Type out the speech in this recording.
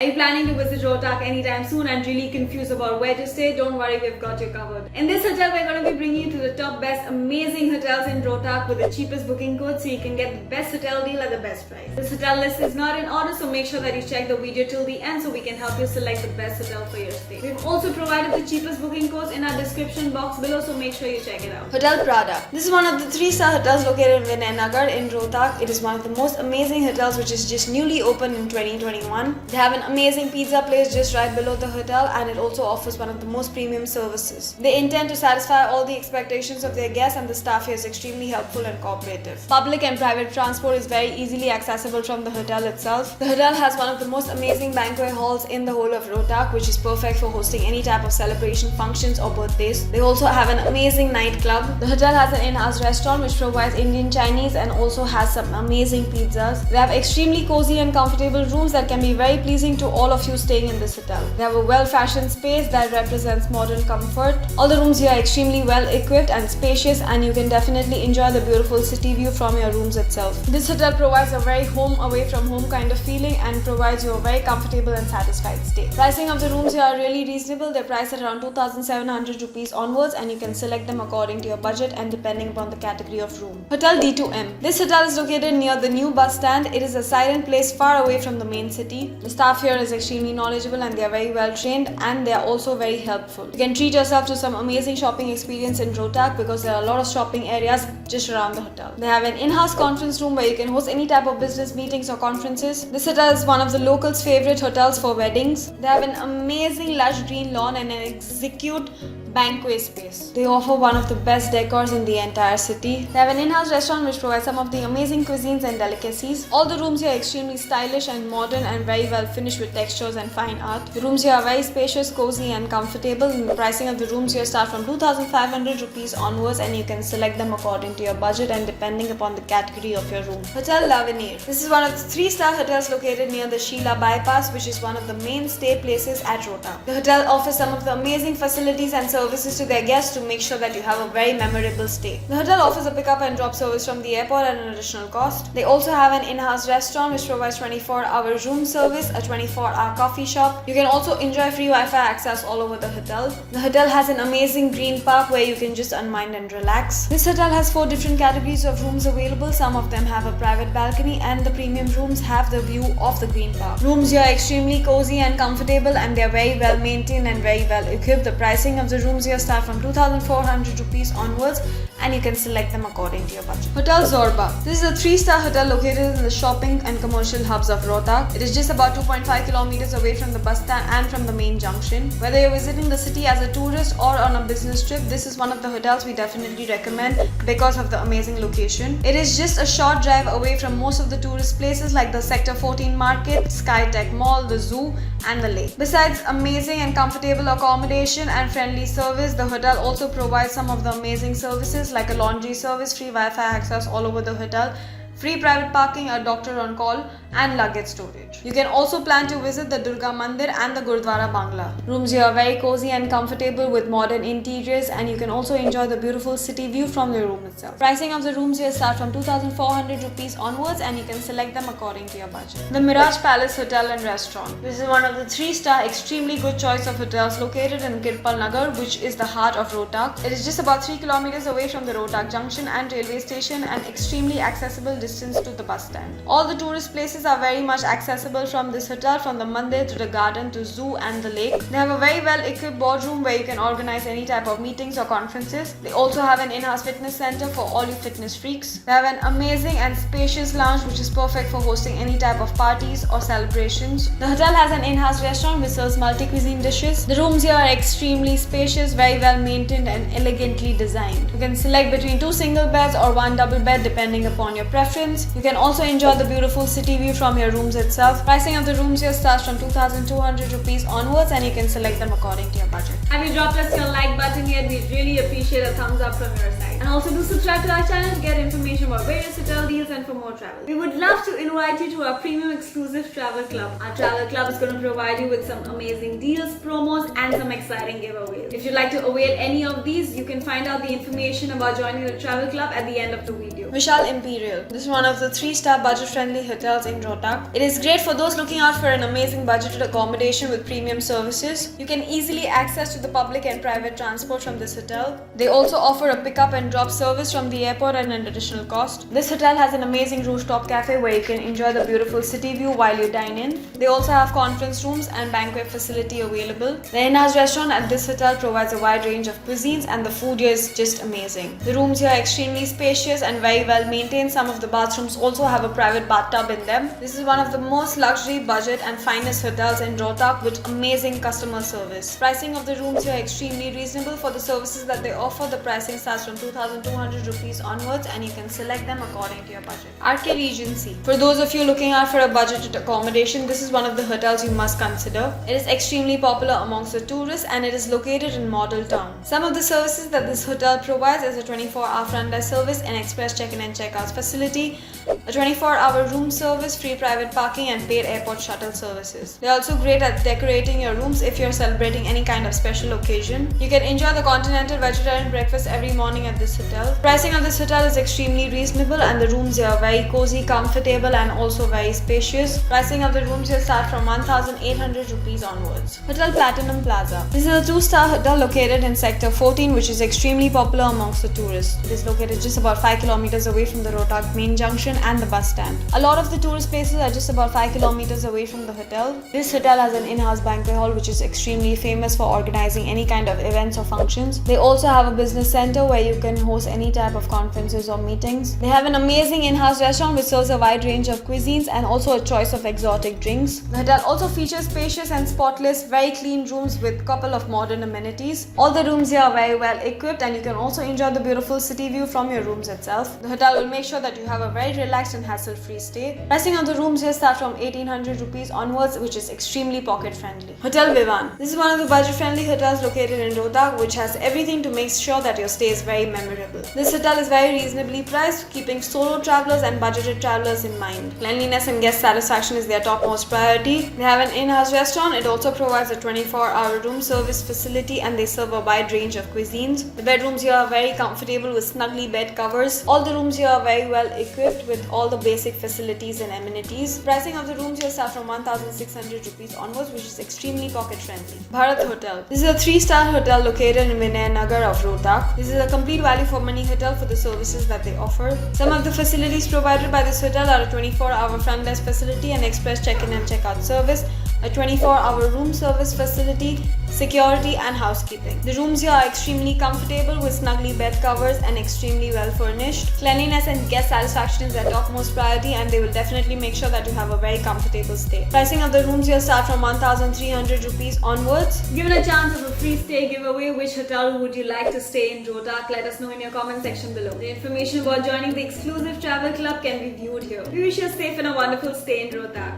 Are you planning to visit Rohtak anytime soon and really confused about where to stay? Don't worry, we've got you covered. In this hotel, we're going to be bringing you to the top best amazing hotels in Rohtak with the cheapest booking code so you can get the best hotel deal at the best price. This hotel list is not in order, so make sure that you check the video till the end so we can help you select the best hotel for your stay. We've also provided the cheapest booking codes in our description box below, so make sure you check it out. Hotel Prada. This is one of the 3-star hotels located in Vinayanagar in Rohtak. It is one of the most amazing hotels which is just newly opened in 2021. They have an amazing pizza place just right below the hotel, and it also offers one of the most premium services. They intend to satisfy all the expectations of their guests, and the staff here is extremely helpful and cooperative. Public and private transport is very easily accessible from the hotel itself. The hotel has one of the most amazing banquet halls in the whole of Rohtak, which is perfect for hosting any type of celebration, functions or birthdays. They also have an amazing nightclub. The hotel has an in-house restaurant which provides Indian, Chinese and also has some amazing pizzas. They have extremely cozy and comfortable rooms that can be very pleasing to all of you staying in this hotel. They have a well-fashioned space that represents modern comfort. All the rooms here are extremely well equipped and spacious, and you can definitely enjoy the beautiful city view from your rooms itself. This hotel provides a very home away from home kind of feeling and provides you a very comfortable and satisfied stay. Pricing of the rooms here are really reasonable. They're priced at around 2,700 rupees onwards, and you can select them according to your budget and depending upon the category of room. Hotel D2M. This hotel is located near the new bus stand. It is a silent place far away from the main city. The staff here is extremely knowledgeable and they are very well trained, and they are also very helpful. You can treat yourself to some amazing shopping experience in Rohtak because there are a lot of shopping areas just around the hotel. They have an in-house conference room where you can host any type of business meetings or conferences. This hotel is one of the locals' favorite hotels for weddings. They have an amazing lush green lawn and an execute banquet space. They offer one of the best decors in the entire city. They have an in-house restaurant which provides some of the amazing cuisines and delicacies. All the rooms here are extremely stylish and modern and very well finished with textures and fine art. The rooms here are very spacious, cozy and comfortable, and the pricing of the rooms here start from 2,500 rupees onwards, and you can select them according to your budget and depending upon the category of your room. Hotel Lavenir. This is one of the 3-star hotels located near the Sheela Bypass, which is one of the main stay places at Rohtak. The hotel offers some of the amazing facilities and services to their guests to make sure that you have a very memorable stay. The hotel offers a pick-up and drop service from the airport at an additional cost. They also have an in-house restaurant which provides 24-hour room service, a 24-hour coffee shop. You can also enjoy free Wi-Fi access all over the hotel. The hotel has an amazing green park where you can just unwind and relax. This hotel has 4 different categories of rooms available. Some of them have a private balcony, and the premium rooms have the view of the green park. Rooms here are extremely cozy and comfortable, and they are very well maintained and very well equipped. The pricing of the rooms here start from 2,400 rupees onwards, and you can select them according to your budget. Hotel Zorba. This is a 3-star hotel located in the shopping and commercial hubs of Rohtak. It is just about 2.5 kilometers away from the bus stand and from the main junction. Whether you're visiting the city as a tourist or on a business trip, this is one of the hotels we definitely recommend because of the amazing location. It is just a short drive away from most of the tourist places like the Sector 14 Market, Skytech Mall, the zoo and the lake. Besides amazing and comfortable accommodation and friendly service, the hotel also provides some of the amazing services like a laundry service, free Wi-Fi access all over the hotel, free private parking, a doctor on call and luggage storage. You can also plan to visit the Durga Mandir and the Gurdwara Bangla. Rooms here are very cozy and comfortable with modern interiors, and you can also enjoy the beautiful city view from your room itself. Pricing of the rooms here start from 2,400 rupees onwards, and you can select them according to your budget. The Mirage Palace Hotel and Restaurant. This is one of the 3-star extremely good choice of hotels located in Kirpal Nagar, which is the heart of Rohtak. It is just about 3 kilometers away from the Rohtak Junction and railway station, and extremely accessible distance to the bus stand. All the tourist places are very much accessible from this hotel, from the mandir to the garden to zoo and the lake. They have a very well equipped boardroom where you can organize any type of meetings or conferences. They also have an in-house fitness center for all you fitness freaks. They have an amazing and spacious lounge which is perfect for hosting any type of parties or celebrations. The hotel has an in-house restaurant which serves multi-cuisine dishes. The rooms here are extremely spacious, very well maintained and elegantly designed. You can select between 2 single beds or 1 double bed depending upon your preference. You can also enjoy the beautiful city view from your rooms itself. Pricing of the rooms here starts from 2,200 rupees onwards, and you can select them according to your budget. Have you dropped us your like button yet? We'd really appreciate a thumbs up from your side. And also do subscribe to our channel to get information about various hotel deals and for more travel. We would love to invite you to our premium exclusive travel club. Our travel club is going to provide you with some amazing deals, promos and some exciting giveaways. If you'd like to avail any of these, you can find out the information about joining the travel club at the end of the video. you. Vishal Imperial. This is one of the 3-star budget-friendly hotels in Rohtak. It is great for those looking out for an amazing budgeted accommodation with premium services. You can easily access to the public and private transport from this hotel. They also offer a pick-up and drop service from the airport at an additional cost. This hotel has an amazing rooftop cafe where you can enjoy the beautiful city view while you dine in. They also have conference rooms and banquet facility available. The in-house restaurant at this hotel provides a wide range of cuisines and the food here is just amazing. The rooms here are extremely spacious and very well maintained. Some of the bathrooms also have a private bathtub in them. This is one of the most luxury, budget and finest hotels in Rohtak with amazing customer service. Pricing of the rooms here are extremely reasonable. For the services that they offer, the pricing starts from 2,200 rupees onwards and you can select them according to your budget. RK Regency. For those of you looking out for a budgeted accommodation, this is one of the hotels you must consider. It is extremely popular amongst the tourists and it is located in Model Town. Some of the services that this hotel provides is a 24-hour front desk service, an express check-in and check-out facility, a 24-hour room service, free private parking and paid airport shuttle services. They are also great at decorating your rooms if you are celebrating any kind of special occasion. You can enjoy the continental vegetarian breakfast every morning at this hotel. Pricing of this hotel is extremely reasonable and the rooms here are very cozy, comfortable and also very spacious. Pricing of the rooms here start from 1,800 rupees onwards. Hotel Platinum Plaza. This is a 2-star hotel located in Sector 14 which is extremely popular amongst the tourists. It is located just about 5 kilometers away from the Rohtak main junction and the bus stand. A lot of the tourist places are just about 5 kilometers away from the hotel. This hotel has an in-house banquet hall which is extremely famous for organizing any kind of events or functions. They also have a business center where you can host any type of conferences or meetings. They have an amazing in-house restaurant which serves a wide range of cuisines and also a choice of exotic drinks. The hotel also features spacious and spotless, very clean rooms with a couple of modern amenities. All the rooms here are very well equipped and you can also enjoy the beautiful city view from your rooms itself. The hotel will make sure that you have a very relaxed and hassle-free stay. Pricing of the rooms here start from 1,800 rupees onwards, which is extremely pocket-friendly. Hotel Vivan. This is one of the budget-friendly hotels located in Rohtak, which has everything to make sure that your stay is very memorable. This hotel is very reasonably priced, keeping solo travelers and budgeted travelers in mind. Cleanliness and guest satisfaction is their topmost priority. They have an in-house restaurant. It also provides a 24-hour room service facility and they serve a wide range of cuisines. The bedrooms here are very comfortable with snuggly bed covers. All the rooms here are very well equipped with all the basic facilities and amenities. Pricing of the rooms here start from 1,600 rupees onwards, which is extremely pocket-friendly. Bharat Hotel. This is a 3-star hotel located in Vinay Nagar of Rohtak. This is a complete value for money hotel for the services that they offer. Some of the facilities provided by this hotel are a 24-hour front desk facility, an express check-in and check-out service, a 24-hour room service facility, security and housekeeping. The rooms here are extremely comfortable with snuggly bed covers and extremely well furnished. Cleanliness and guest satisfaction is their topmost priority and they will definitely make sure that you have a very comfortable stay. Pricing of the rooms here start from 1,300 rupees onwards. Given a chance of a free stay giveaway, which hotel would you like to stay in Rohtak? Let us know in your comment section below. The information about joining the exclusive travel club can be viewed here. We wish you a safe and a wonderful stay in Rohtak.